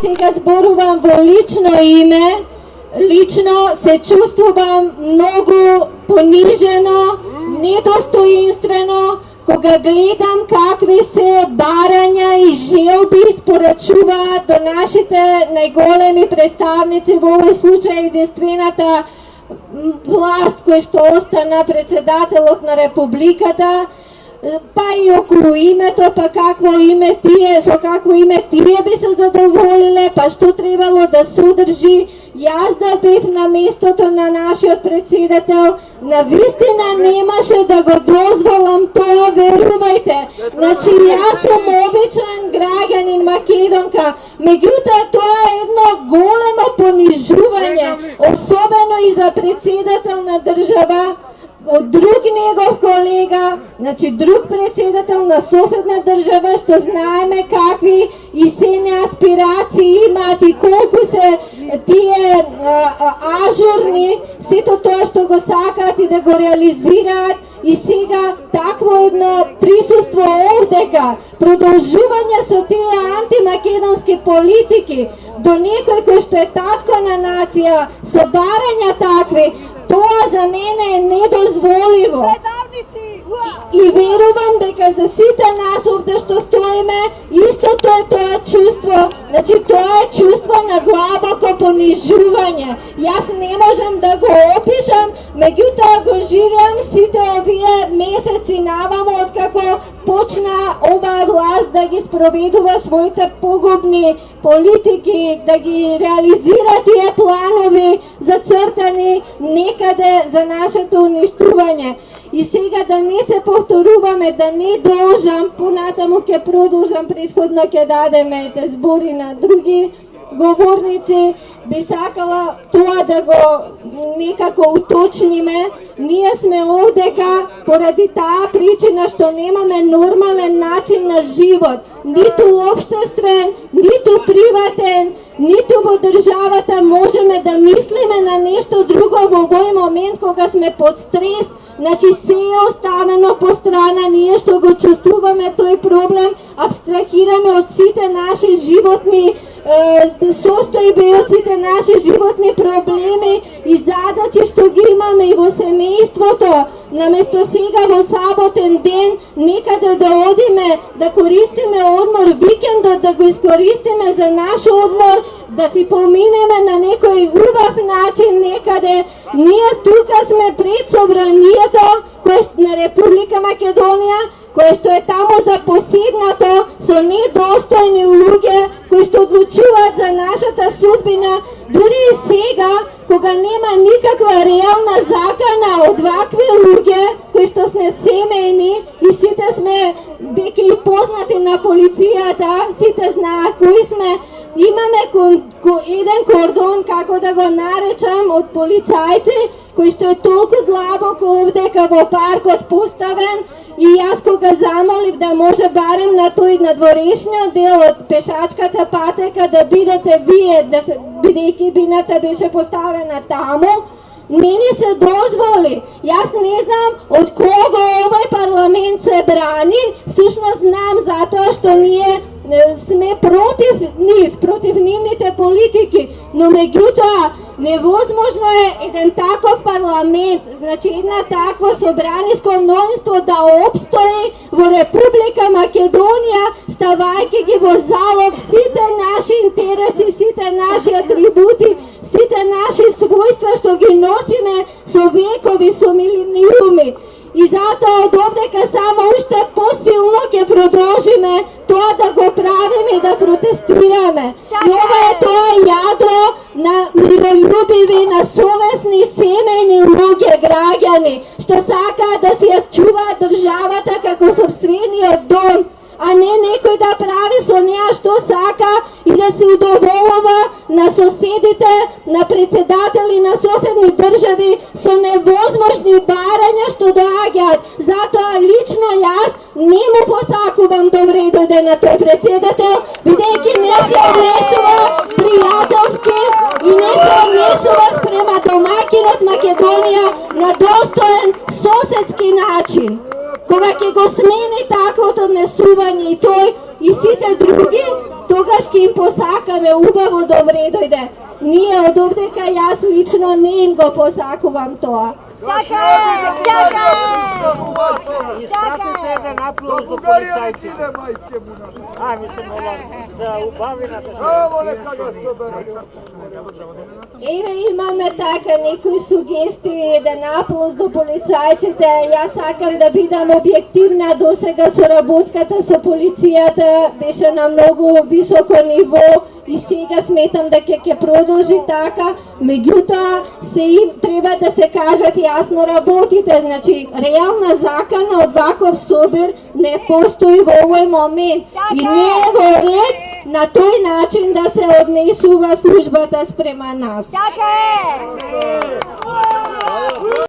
Сега зборувам во лично име. Лично се чувствувам многу понижено, недостоинствено, кога гледам какви се барања и желби испорачуваат до нашите најголеми представници, во овој случај единствената власт која што остана председателот на Републиката, па и околу името, па какво име тие, со какво име тие би се задоволиле, па што требало да содржи. Јас да бев на местото на нашиот председател, навистина немаше да го дозволам тоа, верувајте. Значи, јас сум обичен граѓанин, македонка, меѓутоа тоа е едно големо понижување, особено и за председател на држава, од друг негов колега, значи друг председател на соседна држава, што знаеме какви и сене аспирации имаат и колку се тие ажурни, сето тоа што го сакаат и да го реализираат, и сега такво едно присуство овдека, продолжување со тие антимакедонски политики до некој кој што е татко на нација, со барања такви, тоа за мене е недозволиво. И верувам дека за сите нас овде што стоиме, истото е тоа чувство, значи тоа е чувство на длабоко понижување. Јас не можам да го опишам, меѓутоа го живеам сите овие месеци наваму, откако почна оваа власт да ги спроведува своите погубни политики, да ги реализира тие планови зацртани некаде за нашето уништување. И сега да не се повторуваме, да не должам, понатаму ќе продолжам, претходно ќе дадеме збори на други говорници, би сакала тоа да го некако уточниме. Ние сме овдека поради таа причина што немаме нормален начин на живот, ниту општествен, ниту приватен, ниту во државата можеме да мислиме на нешто друго во овој момент кога сме под стрес. Значи се е оставено по страна, ние што го чувствуваме тој проблем, абстрахираме од сите наши животни состојби, од сите наши животни проблеми и задачи што ги имаме и во семејството. Наместо сега во саботен ден некаде да одиме, да користиме одмор, викендот да го искористиме за наш одмор, да си поминеме на некој убав начин некаде. Ние тука сме пред собранието на Република Македонија, кое што е таму запоседнато со недостојни луѓе кои што одлучуваат за нашата судбина, дури и сега, кога нема никаква реална закана од вакви луѓе кои што сме семејни и сите сме веќе и познати на полицијата, сите знаат кои сме. Имаме еден кордон, како да го наречам, од полицајци, кој што е толку длабоко овдека во паркот поставен, и јас кога замолив да може барем на тој надворешниот дел од пешачката патека да бидете вие, бидејќи бината беше поставена таму, не ни се дозволи. Јас не знам од кого овој парламент се брани, всушност знам затоа што ние сме против нивните политики, но меѓутоа невозможно е еден таков парламент, значи една такво собраниско мнозинство да опстои во Република Македонија, ставајќи ги во залог сите наши интереси, сите наши атрибути, сите наши својства што ги носиме со векови, со милениуми. И затоа од овдека само уште посилно ќе продолжиме тоа да го правиме и да протестираме. И ова е тоа јадро на миролюбиви, на совесни, семејни луѓе, граѓани, што сакаат да си ја чуваат државата како сопствениот дом, а не некој да прави со неа што сака и да се удоволува на соседите, на председатели на соседни држави со невозможни барања што доаѓаат. Затоа лично јас не му посакувам добре дојде на тој председател, бидејќи не се однесува пријателски и не се однесува спрема домаќинот Македонија на достоен соседски начин. Кога ќе го смени таквото однесување и тој и сите други, тогаш ќе им посакаме але убаво до вреду йде. Ние од овдека јас лично не им го посакувам тоа. Изпратите еден аплауз до полицајците. Мислам, за убавината. Еве имаме така некои сугестии, еден аплауз до полицајците. Јас сакам да бидам објективна, досега соработката со полицијата беше на многу високо ниво и сега сметам дека ќе продолжи така, меѓутоа треба да се кажат јасно работите, значи реална закана од ваков собир не постои во овој момент и не е во ред на тој начин да се однесува службата спрема нас.